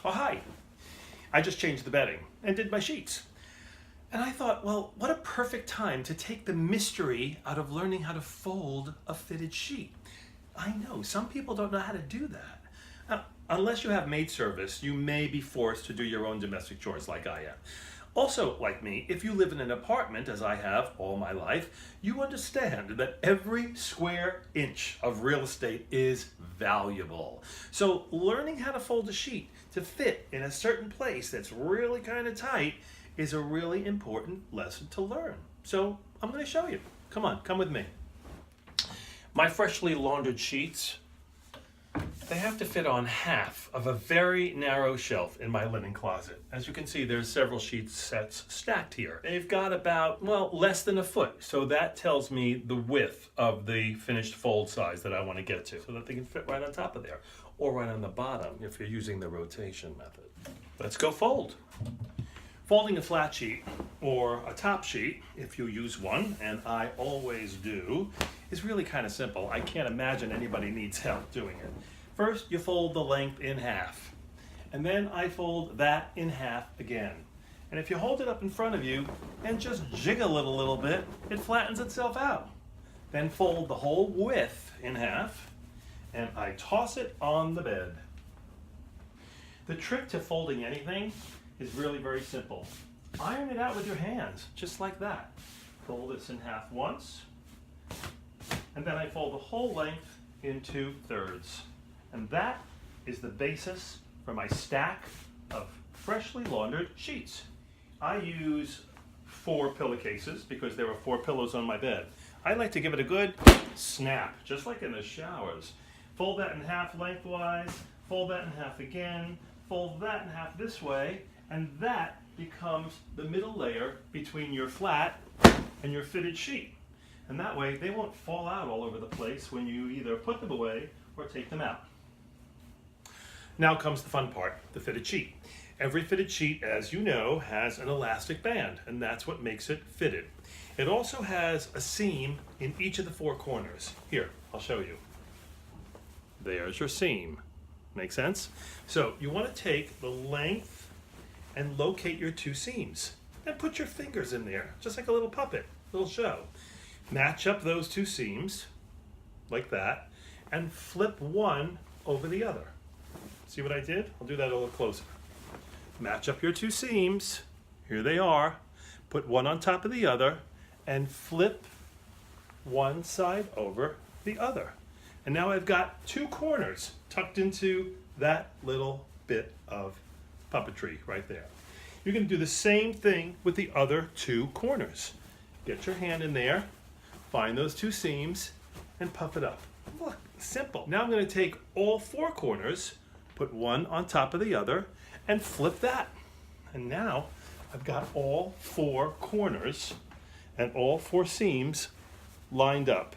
Oh, hi. I just changed the bedding and did my sheets. And I thought, well, what a perfect time to take the mystery out of learning how to fold a fitted sheet. I know, some people don't know how to do that. Now, unless you have maid service, you may be forced to do your own domestic chores like I am. Also, like me, if you live in an apartment, as I have all my life, you understand that every square inch of real estate is valuable. So learning how to fold a sheet to fit in a certain place that's really kind of tight is a really important lesson to learn. So I'm going to show you. Come on, come with me. My freshly laundered sheets, they have to fit on half of a very narrow shelf in my linen closet. As you can see, there's several sheet sets stacked here. They've got about, well, less than a foot. So that tells me the width of the finished fold size that I want to get to so that they can fit right on top of there or right on the bottom if you're using the rotation method. Let's go fold. Folding a flat sheet or a top sheet, if you use one, and I always do, is really kind of simple. I can't imagine anybody needs help doing it. First, you fold the length in half, and then I fold that in half again. And if you hold it up in front of you and just jiggle it a little bit, it flattens itself out. Then fold the whole width in half, and I toss it on the bed. The trick to folding anything is really very simple. Iron it out with your hands, just like that. Fold this in half once, and then I fold the whole length into thirds. And that is the basis for my stack of freshly laundered sheets. I use 4 pillowcases because there are 4 pillows on my bed. I like to give it a good snap, just like in the showers. Fold that in half lengthwise, fold that in half again, fold that in half this way, and that becomes the middle layer between your flat and your fitted sheet. And that way they won't fall out all over the place when you either put them away or take them out. Now comes the fun part, the fitted sheet. Every fitted sheet, as you know, has an elastic band, and that's what makes it fitted. It also has a seam in each of the 4 corners. Here, I'll show you. There's your seam. Make sense? So you want to take the length and locate your 2 seams. Then put your fingers in there, just like a little puppet, little show. Match up those 2 seams, like that, and flip one over the other. See what I did? I'll do that a little closer. Match up your 2 seams. Here they are. Put one on top of the other and flip one side over the other. And now I've got 2 corners tucked into that little bit of puppetry right there. You're going to do the same thing with the other 2 corners. Get your hand in there, find those 2 seams, and puff it up. Look, simple. Now I'm going to take all 4 corners, put one on top of the other, and flip that. And now I've got all 4 corners and all 4 seams lined up.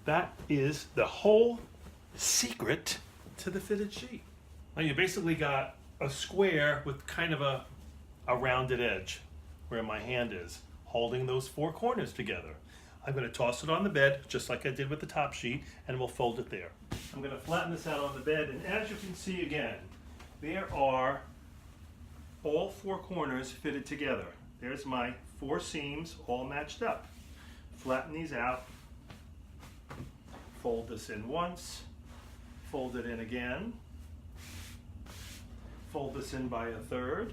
That is the whole secret to the fitted sheet. Now you basically got a square with kind of a rounded edge where my hand is, holding those 4 corners together. I'm going to toss it on the bed, just like I did with the top sheet, and we'll fold it there. I'm going to flatten this out on the bed, and as you can see again, there are all 4 corners fitted together. There's my 4 seams all matched up. Flatten these out, fold this in once, fold it in again, fold this in by a third,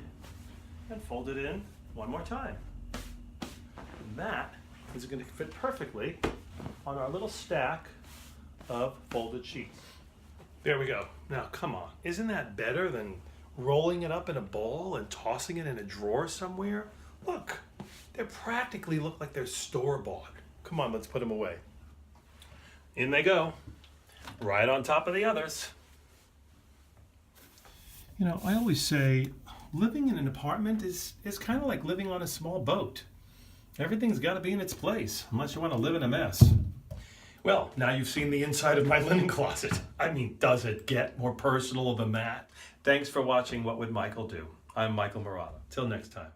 and fold it in one more time. And that is going to fit perfectly on our little stack of folded sheets. There we go. Now come on, isn't that better than rolling it up in a ball and tossing it in a drawer somewhere? Look, they practically look like they're store-bought. Come on, let's put them away. In they go, right on top of the others. You know, I always say living in an apartment is kind of like living on a small boat. Everything's got to be in its place, unless you want to live in a mess. Well, now you've seen the inside of my linen closet. I mean, does it get more personal than that? Thanks for watching What Would Michael Do? I'm Michael Murata. Till next time.